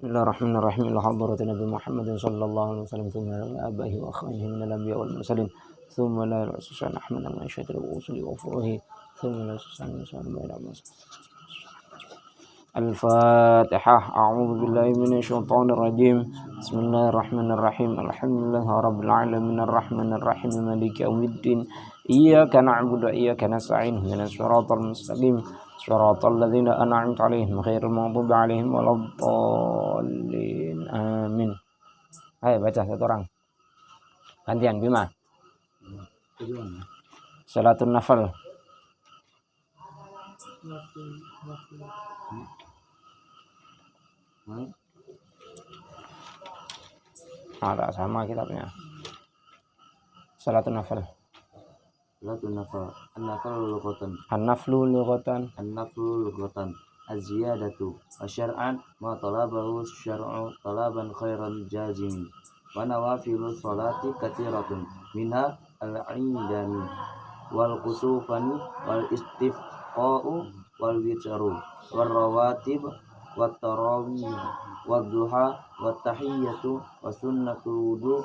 Bismillahirrahmanirrahim. Ila hadrati Nabi Muhammad sallallahu alaihi wasallam thumma ila abahi wa akhwanihi min al-anbiya wal mursalin thumma la rasulana Ahmad ma syaitan wa usuli wa furuhi thumma la rasulana ila Al-Fatihah. A'udzu billahi minasyaitonir rajim. Bismillahirrahmanirrahim. Alhamdulillahi rabbil alamin arrahmanir rahim maliki yaumiddin. Iyyaka na'budu wa iyyaka nasta'in. Ihdinas siratal mustaqim. Shiratal ladzina an'amta 'alaihim ghairil maghdubi 'alaihim waladdallin. Amin. Ayo baca satu orang. Gantian Bima. Salatun nafal. Tak sama kitabnya. Salatun nafal. Salatun nafal. An-naflu lughatan. An-naflu lughatan. An-naflu lughatan. Az-ziyadatu. Asyar'an ma talabahu syar'u talaban khairan jazimi. Wa nawafilu salati katsiratun. Minha al-'indani wal kusufani wal istifqa'u wal witru wal rawatib wat tarawih wad duha wat tahiyyatu wa sunnatul wudu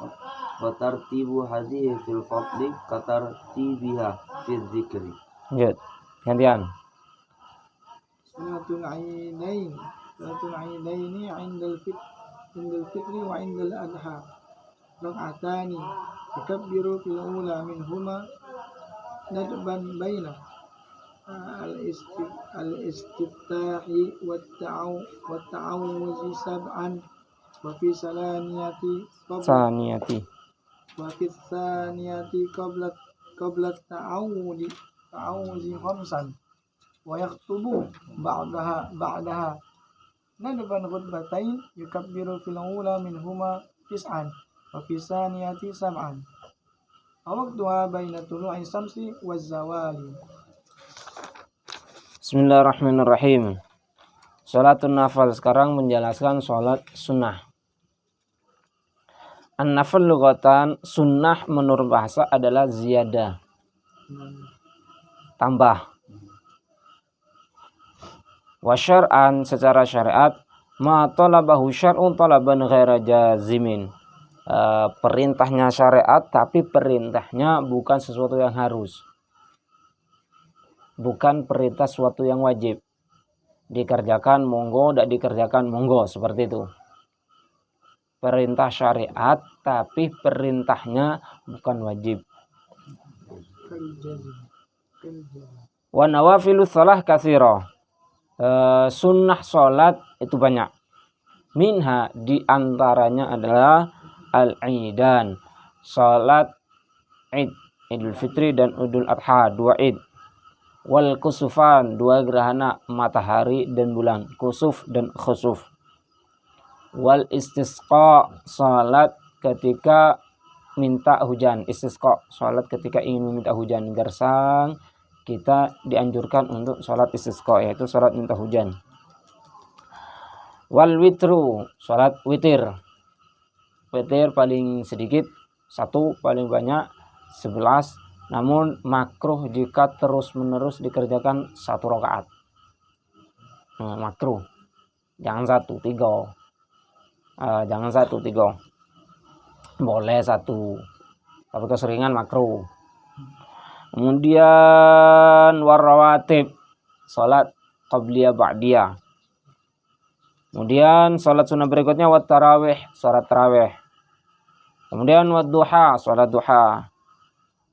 wa tartibu hadhihi fil fadli katartibiha fil dzikri. Lanjut. Gantian. Salatul aidain. Salatul aidaini 'indal fitri wa 'indal adha. Rak'atani yakabbiru fil ula minhuma nadban baina al-istiftahi wa ta'awuzi sab'an wa fi saniyati qabla ta'awuzi khamsan wa yaktubu ba'daha nadban khutbatain yukabbiru fil ula minhuma tis'an wa fi saniyati sab'an awaqtuha baina tulu'i samsi waz zawali. Bismillahirrahmanirrahim. Salatun nafal, sekarang menjelaskan salat sunnah. An-nafal lughatan, sunnah menurut bahasa adalah ziyadah, tambah. Wa syar'an, secara syariat, ma talabahu syar'un talaban ghaira jazimin. Perintahnya syariat, tapi perintahnya bukan sesuatu yang harus. Bukan perintah sesuatu yang wajib. Dikerjakan monggo, tidak dikerjakan monggo, seperti itu. Perintah syariat, tapi perintahnya bukan wajib. Wa nawafilu shalah katsira. Sunnah salat itu banyak. Minha, diantaranya adalah al-aidan, salat id, Idul Fitri dan Idul Adha, dua id. Wal kusufan, dua gerhana matahari dan bulan, kusuf dan khusuf. Wal istisqa, salat ketika minta hujan. Istisqa, salat ketika ingin meminta hujan. Gersang, kita dianjurkan untuk salat istisqa, yaitu salat minta hujan. Wal witru, salat witir. Witir paling sedikit 1, paling banyak 11. Namun makruh jika terus-menerus dikerjakan 1 rakaat. Makruh. Jangan 1, 3. Jangan 1, 3. Boleh 1. Tapi keseringan makruh. Kemudian warawatib, salat qabliyah ba'diyah. Kemudian salat sunnah berikutnya wat tarawih, salat tarawih. Kemudian wad duha, salat duha.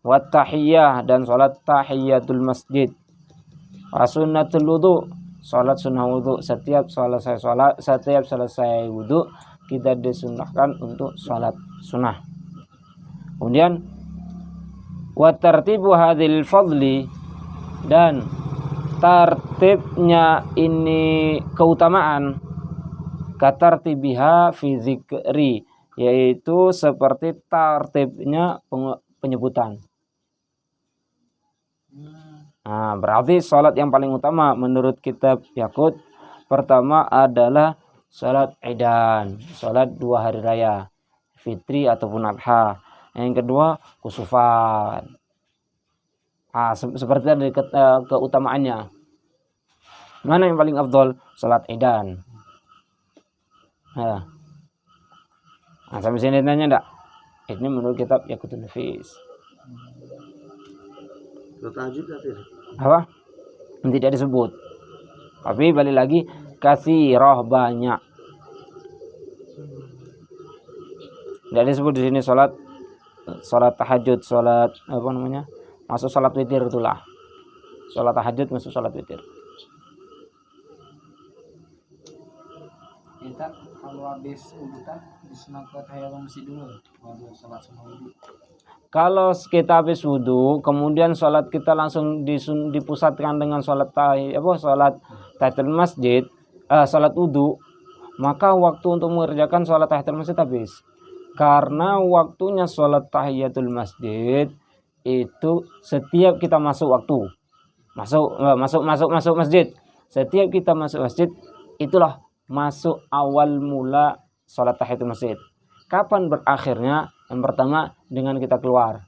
Wat tahiyyah, dan salat tahiyyatul masjid. Wa sunnatul wudu, salat sunnah wudu. Setiap selesai wudu kita disunnahkan untuk salat sunnah. Kemudian wa tartibu hadhil fadli, dan tartibnya ini keutamaan, katartibiha fi dzikri, yaitu seperti tartibnya penyebutan. Berarti salat yang paling utama menurut kitab Yaqut, pertama adalah salat idan, salat 2 hari raya, fitri ataupun adha. Yang kedua kusufan. Seperti ada keutamaannya. Mana yang paling afdol? Salat idan. Nah, sampai sini tanya enggak? Ini menurut kitab Yaqutul Nafis. Tahajud Apa? Tidak disebut. Tapi balik lagi, katsirah banyak. Tidak disebut di sini salat tahajud, salat apa namanya? Masuk salat witir itulah. Salat tahajud masuk salat witir. Kita kalau habis wudu kan disunahkan tahiyatul masjid dulu baru salat sama wudu. Kalau kita habis wudu, kemudian sholat kita langsung dipusatkan dengan sholat tahiyatul masjid, sholat wudu, maka waktu untuk mengerjakan sholat tahiyatul masjid habis. Karena waktunya sholat tahiyatul masjid itu setiap kita masuk waktu, masuk masjid. Setiap kita masuk masjid, itulah masuk awal mula sholat tahiyatul masjid. Kapan berakhirnya? Yang pertama dengan kita keluar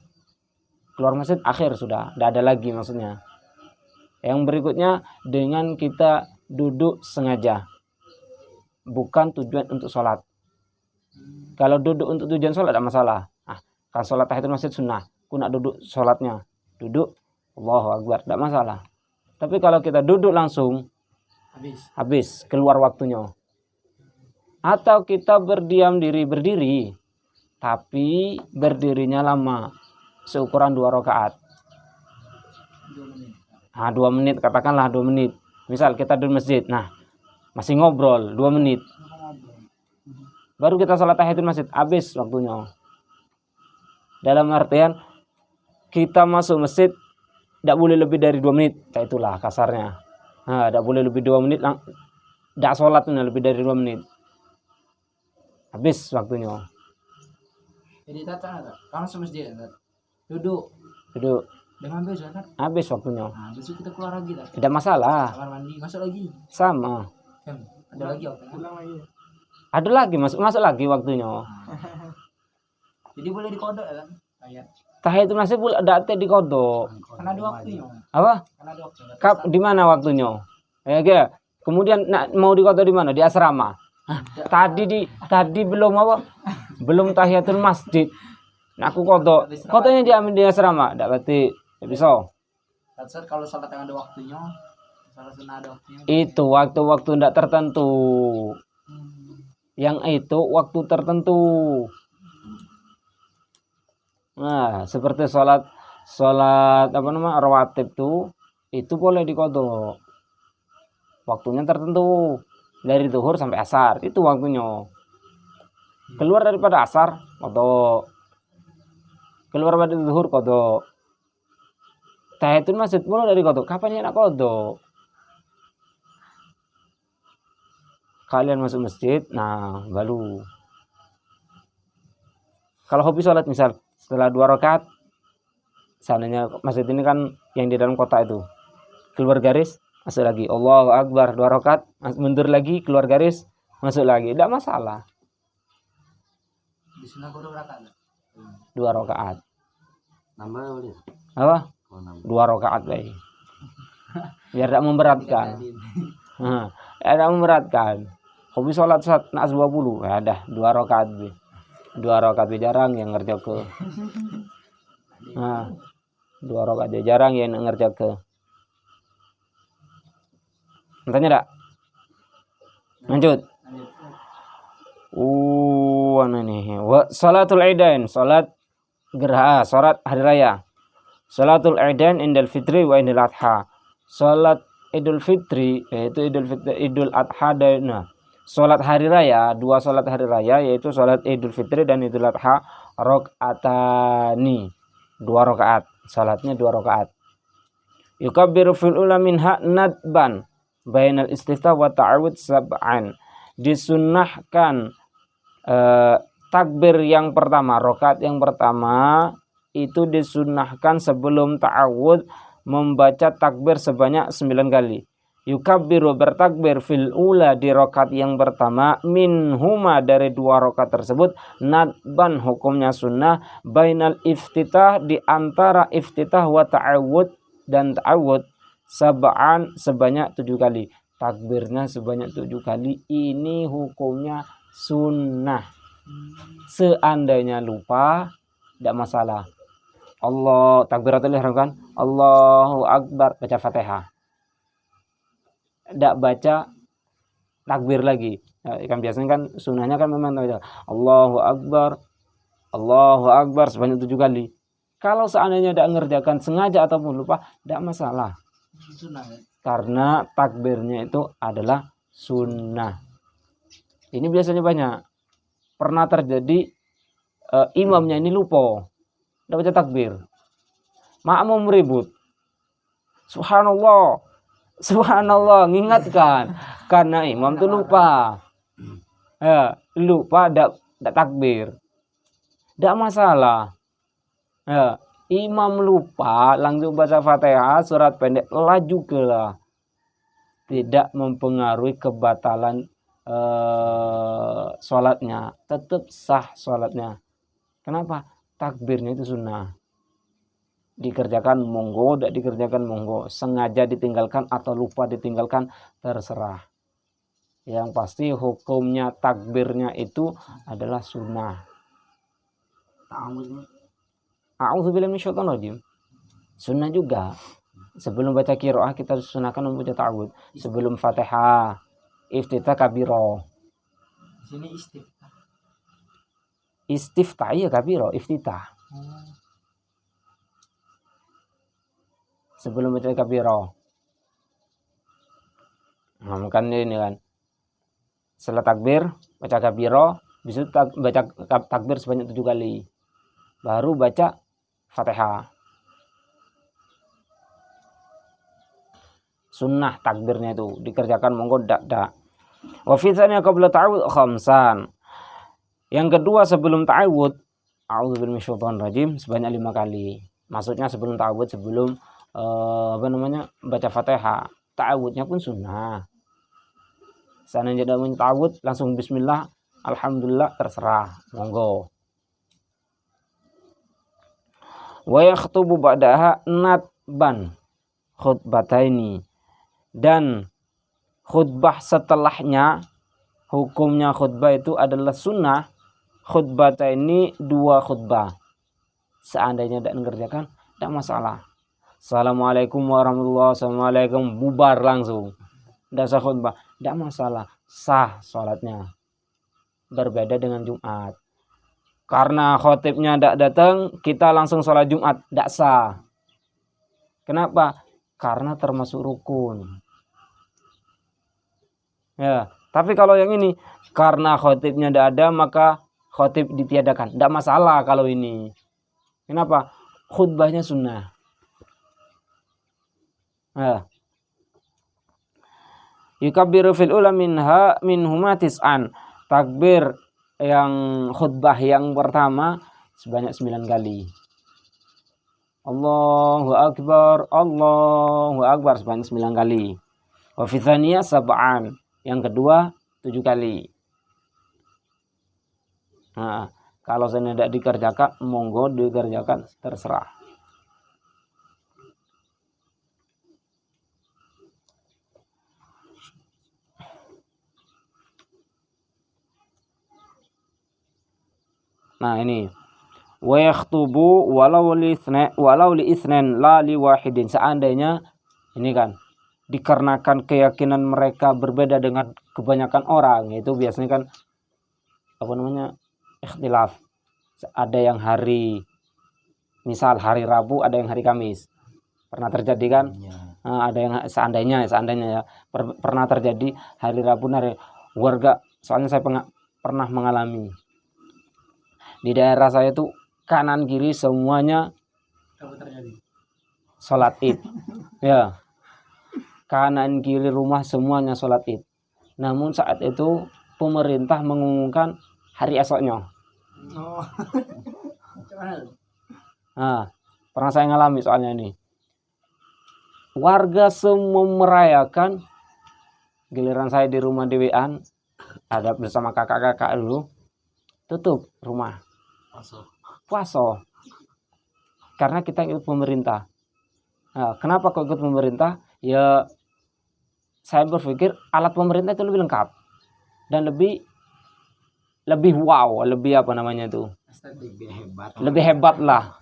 masjid, akhir sudah, tidak ada lagi maksudnya. Yang berikutnya dengan kita duduk sengaja, bukan tujuan untuk sholat. Kalau duduk untuk tujuan sholat tidak masalah. Kalau sholat tahiyatul masjid sunnah, aku nak duduk sholatnya, duduk Allahu Akbar, tidak masalah. Tapi kalau kita duduk langsung habis keluar waktunya. Atau kita berdiam diri berdiri, tapi berdirinya lama, seukuran 2 rakaat. 2 menit, katakanlah 2 menit. Misal kita di masjid, masih ngobrol 2 menit. Baru kita sholat tahiyatul masjid, habis waktunya. Dalam artian kita masuk masjid tidak boleh lebih dari 2 menit, itulah kasarnya. Tidak boleh lebih 2 menit, tidak sholatnya lebih dari 2 menit. Habis waktunya. Jadi tata kalau masuk masjid duduk dengan baju kan habis waktunya. Besok kita keluar lagi lah. Tidak masalah. Kamar mandi masuk lagi. Sama. Ada lagi waktunya. Pulang lagi. Ada lagi masuk lagi waktunya. Jadi boleh dikodok ya kan? Tahiyatul masjid pula tidak dikodok. Karena ada waktunya. Apa? Karena ada waktunya. Di mana waktunya? Ya, kemudian mau dikodok di mana? Di asrama. Tadi belum apa? Belum tahiyatul masjid. Aku kodok. Kodoknya diambil di asrama. Tidak berarti bisa. Kalau sholat yang ada waktunya, sholat sunnah ada waktunya. Itu waktu-waktu tidak tertentu. Yang itu waktu tertentu. Nah, seperti sholat rawatib itu boleh dikodok. Waktunya tertentu. Dari zuhur sampai asar, itu waktunya. Keluar daripada asar, kodok. Keluar pada zuhur, kodok. Tahiyatul masjid pun dari kodok. Kapan ya nak kodok? Kalian masuk masjid, baru. Kalau hobi sholat misal, setelah 2 rakaat, seandainya masjid ini kan yang di dalam kota itu, keluar garis, masuk lagi, Allahu Akbar 2 rakaat, mundur lagi, keluar garis, masuk lagi, tidak masalah. Di sunnah berapa rakaat? 2 rakaat. Nambah boleh? Apa? 2 2 rakaat baik. Biar tidak memberatkan. Tidak memberatkan. Hobi sholat nak 20, ya dah 2 rakaat be. 2 rakaat jarang yang ngerja ke. 2 rakaat jarang yang ngerja ke. Tanya enggak? Lanjut. Mana nih? Salatul Idain, salat gerhana, salat hari raya. Salatul Idain indal fitri wa indal adha. Salat Idul Fitri yaitu Idul Adha dan salat hari raya, 2 salat hari raya yaitu salat Idul Fitri dan Idul Adha rakaatani, 2 rakaat. Salatnya 2 rakaat. Yukabbiru fil ula minha nadban bainal istiftah wa ta'awud sab'an. Disunnahkan takbir yang pertama, rakaat yang pertama itu disunnahkan sebelum ta'awud membaca takbir sebanyak 9 kali. Yukabbiru bertakbir fil ula di rakaat yang pertama, minhuma dari 2 rakaat tersebut, nadban hukumnya sunnah, bainal iftitah di antara iftitah wa ta'awud dan ta'awud sab'an sebanyak 7 kali. Takbirnya sebanyak 7 kali, ini hukumnya sunnah. Seandainya lupa, tidak masalah. Allah takbiratul ihram kan, Allahu Akbar, baca Fatihah. Tidak baca takbir lagi. Ya, kan biasanya kan sunnahnya kan memang Allahu Akbar sebanyak 7 kali. Kalau seandainya tidak mengerjakan sengaja ataupun lupa, tidak masalah. Sunnah ya? Karena takbirnya itu adalah sunnah. Ini biasanya banyak. Pernah terjadi imamnya ini lupa, tidak baca takbir. Makmum ribut. Subhanallah, mengingatkan. Karena imam itu lupa. Ya, lupa tidak takbir. Tidak masalah. Ya, imam lupa langsung baca Fatihah surat pendek laju kelah. Tidak mempengaruhi kebatalan sholatnya, tetap sah sholatnya. Kenapa? Takbirnya itu sunnah. Dikerjakan monggo, tidak dikerjakan monggo. Sengaja ditinggalkan atau lupa ditinggalkan, terserah. Yang pasti hukumnya takbirnya itu adalah sunnah. A'udzubillahi minasyaitonir rajim. Sunnah juga. Sebelum baca qiraah kita sunahkan membaca ta'awudz. Sebelum Fatihah, iftitah kabiro. Di sini istiftah. Istiftah ya kabiro, iftitah. Sebelum baca kabiro. Nah, bukan ini kan. Setelah takbir, baca kabiro, bisa baca takbir sebanyak 7 kali. Baru baca Fatihah. Sunnah takbirnya itu dikerjakan monggo dak. Wa fi tsaniya qabla ta'awudz khamsan. Yang kedua sebelum ta'awudz, a'udzubillahi minasyaitonir rajim sebanyak 5 kali. Maksudnya sebelum ta'awudz, sebelum baca Fatihah. Ta'awudznya pun sunnah. Seandainya tidak mau ta'awudz langsung bismillah, alhamdulillah, terserah, monggo. Wa yakhtubu ba'daha natban khutbataini. Dan khutbah setelahnya, hukumnya khutbah itu adalah sunnah. Khutbataini 2 khutbah. Seandainya tidak mengerjakan, tidak masalah. Assalamualaikum warahmatullahi wabarakatuh. Assalamualaikum, bubar langsung. Tidak sah khutbah, tidak masalah, sah sholatnya. Berbeda dengan Jumat. Karena khotibnya tidak datang, kita langsung sholat Jumat, tidak sah. Kenapa? Karena termasuk rukun. Ya, tapi kalau yang ini, karena khotibnya tidak ada, maka khotib ditiadakan. Tidak masalah kalau ini. Kenapa? Khutbahnya sunnah. Ya. Yukabbiru fil ula minhuma tis'an. Takbir yang khutbah yang pertama sebanyak 9 kali. Allahu Akbar sebanyak 9 kali. Wa fi tsaniyah sab'an. Yang kedua 7 kali. Nah, kalau saya tidak dikerjakan, monggo dikerjakan, terserah. Nah ini, wa yakhtubu walau li itsnain la li wahidin. Seandainya ini kan dikarenakan keyakinan mereka berbeda dengan kebanyakan orang, itu biasanya kan ikhtilaf. Ada yang hari, misal hari Rabu, ada yang hari Kamis. Pernah terjadi kan? Ada yang seandainya ya pernah terjadi hari Rabu hari warga. Soalnya saya pernah mengalami. Di daerah saya itu kanan kiri semuanya sholat id. Ya, kanan kiri rumah semuanya sholat id. Namun saat itu pemerintah mengumumkan hari esoknya. Nah, pernah saya ngalami soalnya ini. Warga semua merayakan, giliran saya di rumah dewean, ada bersama kakak-kakak dulu, tutup rumah. Puasa. Karena kita ikut pemerintah. Nah, kenapa kok ikut pemerintah? Ya, saya berpikir alat pemerintah itu lebih lengkap dan lebih lebih wow, lebih apa namanya tuh? Lebih hebat. Lebih hebat lah.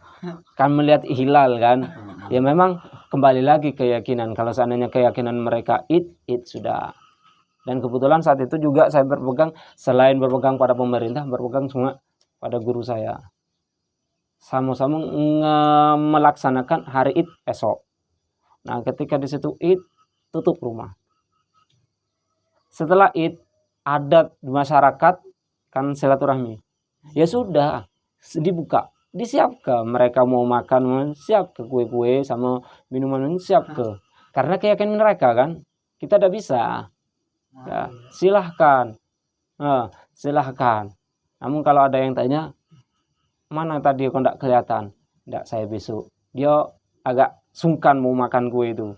Kan melihat hilal kan. Ya memang kembali lagi keyakinan. Kalau seandainya keyakinan mereka it sudah. Dan kebetulan saat itu juga saya berpegang, selain berpegang pada pemerintah, berpegang semua pada guru saya. Sama-sama melaksanakan hari Id esok. Nah, ketika di situ Id, tutup rumah. Setelah Id, adat masyarakat kan silaturahmi. Ya sudah, dibuka, disiapkan. Mereka mau makan, siap ke kue-kue sama minuman, siap ke. Karena keyakinan mereka kan, kita tidak bisa. Ya, silahkan. Silahkan. Namun kalau ada yang tanya, mana tadi kok tidak kelihatan? Tidak, saya besok. Dia agak sungkan mau makan kue itu.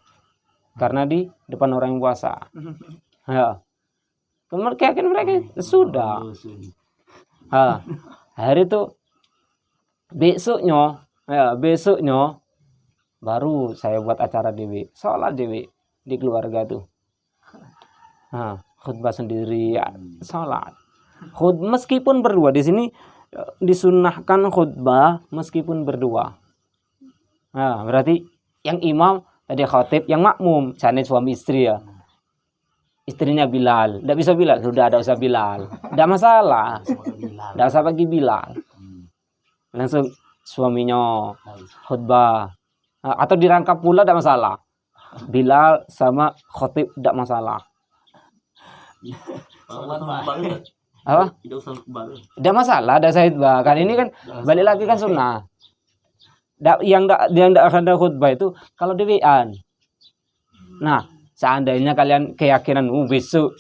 Karena di depan orang yang puasa. Ya. Keyakinan mereka sudah. Hari itu besoknya baru saya buat acara dewi, sholat dewi di keluarga tuh. Khutbah sendiri, ya, sholat. Meskipun berdua di sini disunnahkan khutbah meskipun berdua. Nah, berarti yang imam tadi khatib, yang makmum, misalnya suami istri ya. Istrinya Bilal, tidak bisa Bilal, sudah ada usah Bilal, tidak masalah, tidak usah bagi Bilal, langsung suaminya khutbah, atau dirangkap pula tidak masalah, Bilal sama khatib tidak masalah. Apa? Tidak masalah, ada khutbah. Kan ini kan balik lagi kan sunnah. Yang tidak ada khutbah itu kalau dewean. Nah, seandainya kalian keyakinan besok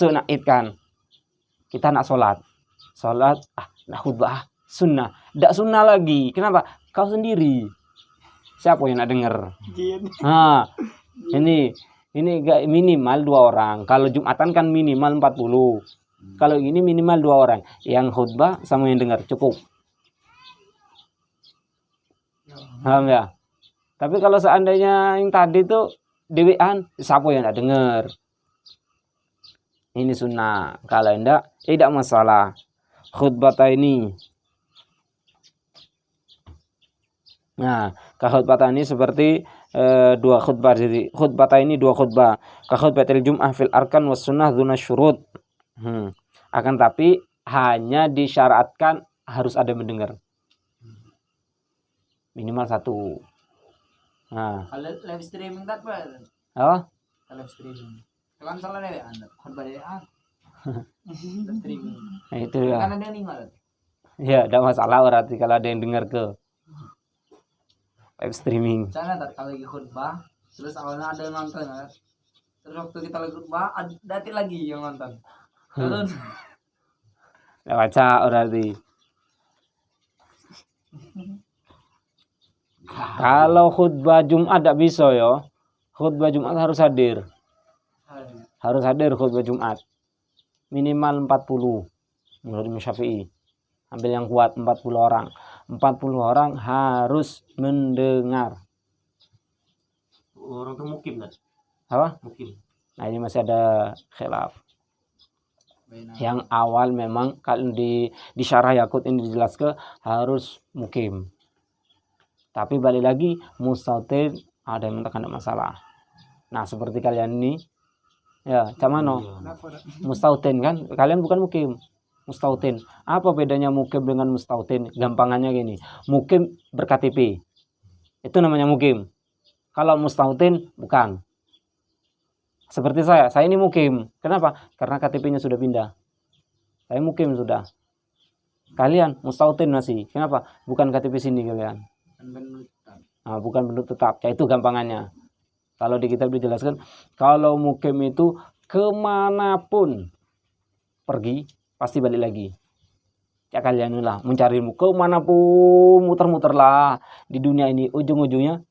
nak Id kan, kita nak sholat, nak khutbah sunnah, tidak sunnah lagi. Kenapa? Kau sendiri. Siapa yang nak dengar? Ini minimal 2 orang. Kalau Jumatan kan minimal 40. Kalau ini minimal 2 orang. Yang khutbah sama yang dengar cukup. Paham ya? Tapi kalau seandainya yang tadi itu dewean, siapa yang nak dengar? Ini sunnah. Kalau tidak masalah. Khutbah ini. Nah, khutbah ini seperti 2 khutbah. Jadi khutbah ini 2 khutbah. Khutbatul Jum'ah fil arkan was sunnah dzuna syurut. Akan tapi hanya disyaratkan harus ada yang mendengar. Minimal 1. Nah, Kalau live streaming tak apa? apa? Live streaming. Kan salah deh Anda. Khutbah deh live streaming. Nah, itu ya. Kan ada yang ninggal. Ya, tidak masalah berarti kalau ada yang dengar ke live streaming. Sana tadi kalau lagi khutbah, terus awalnya ada yang nonton kan. Terus waktu kita lagi khutbah, ada lagi yang nonton. Terus Tidak baca berarti. Kalau khutbah Jumat tidak bisa ya. Khutbah Jumat harus hadir. Harus hadir khutbah Jumat. Minimal 40 menurut Imam Syafi'i. Ambil yang kuat 40 orang. 40 orang harus mendengar. Orang itu mukim kan? Apa? Mukim. Nah, ini masih ada khilaf. Yang awal memang kalau di syarah Yakut ini dijelaskan harus mukim. Tapi balik lagi mustautin ada yang mengatakan tidak masalah. Nah, seperti kalian ini ya, camano mustautin kan? Kalian bukan mukim. Mustautin. Apa bedanya mukim dengan mustautin? Gampangannya gini. Mukim ber-KTP. Itu namanya mukim. Kalau mustautin bukan. Seperti saya ini mukim. Kenapa? Karena KTP-nya sudah pindah. Saya mukim sudah. Kalian mustautin masih. Kenapa? Bukan KTP sini kalian. Nah, bukan penduduk tetap. Ya, itu gampangannya. Kalau di kitab dijelaskan, kalau mukim itu kemanapun pergi, pasti balik lagi. Ya kalian lah mencari kemanapun, muter-muter lah di dunia ini, ujung-ujungnya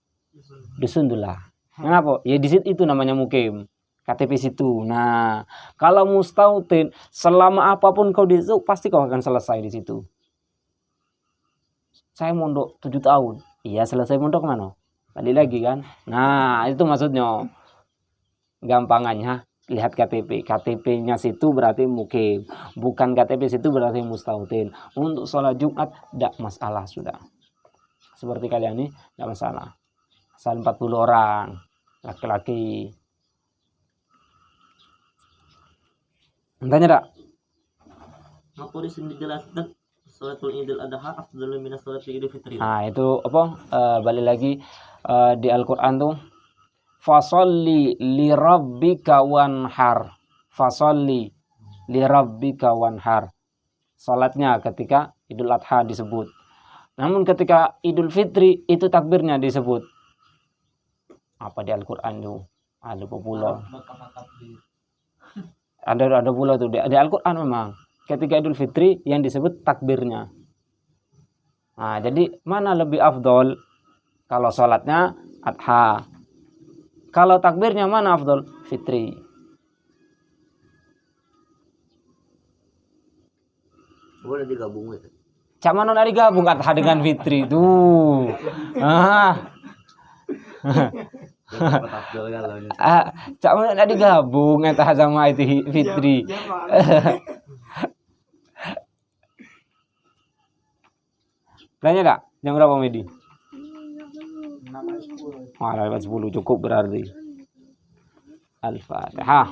dusun lah. Kenapa? Ya di situ itu namanya mukim. KTP situ. Nah, kalau mustautin, selama apapun kau di situ, pasti kau akan selesai di situ. Saya mondok 7 tahun. Iya, selesai mondok mana? Balik lagi kan? Nah, itu maksudnya. Gampangannya lihat KTP. KTP-nya situ berarti mukim. Bukan KTP situ berarti mustautin. Untuk sholat Jumat tidak masalah sudah. Seperti kalian ini tidak masalah. Asal 40 orang laki-laki. Tanya tak? Apa di sini dijelaskan salatul Idul Adha afdalu min salatul Idul Fitri? Nah, itu apa? Balik lagi di Al-Qur'an tuh fasolli li rabbika wanhar. Fasolli li rabbika wanhar. Salatnya ketika Idul Adha disebut. Namun ketika Idul Fitri itu takbirnya disebut. Apa di Al-Qur'an tuh? Ada pula. Ada pula tuh di Al-Qur'an memang. Ketika Idul Fitri yang disebut takbirnya. Nah, jadi mana lebih afdol? Kalau sholatnya Adha. Kalau takbirnya mana afdol? Fitri. Boleh digabung gitu. Cak mana nak digabung Adha dengan Fitri tuh. Cak mana nak digabung Adha sama itu Fitri. Tanya tak? Jam berapa Medi? 6.10. Malah 10 cukup berarti. Al-Fatihah.